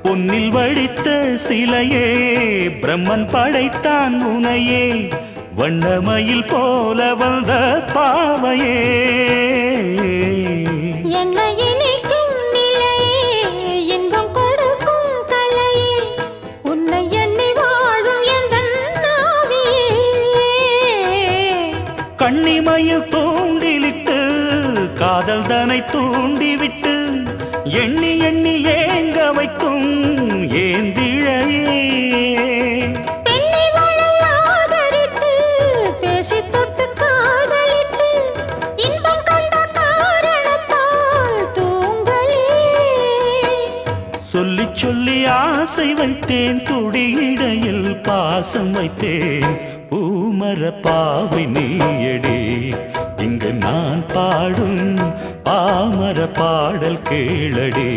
பொன்னில் வடித்த சிலையே பிரம்மன் படைத்தான் உனையே வண்ணமயில் போல வந்த பாவையே என்னை இனிக்கும் நிலையே இன்பம் கொடுக்கும் கலையே உன்னை எண்ணி வாழும் எந்தன் நாவியே கண்ணிமையில் தூண்டிலிட்டு காதல் தனை தூண்டிவிட்டு எண்ணி எண்ணி ஏங்க வைக்கும் ஏந்திழையே பெண்ணை வாழ ஆதரித்து பேசி தொட்டு காதலித்து இன்பம் கண்ட காரணத்தால் தூங்கலே சொல்லி சொல்லி ஆசை வைத்தேன் துடியிடையில் பாசம் வைத்தேன் பூமர பாவை நீயடி இங்கு நான் பாடும் பாமர பாடல் கேளடி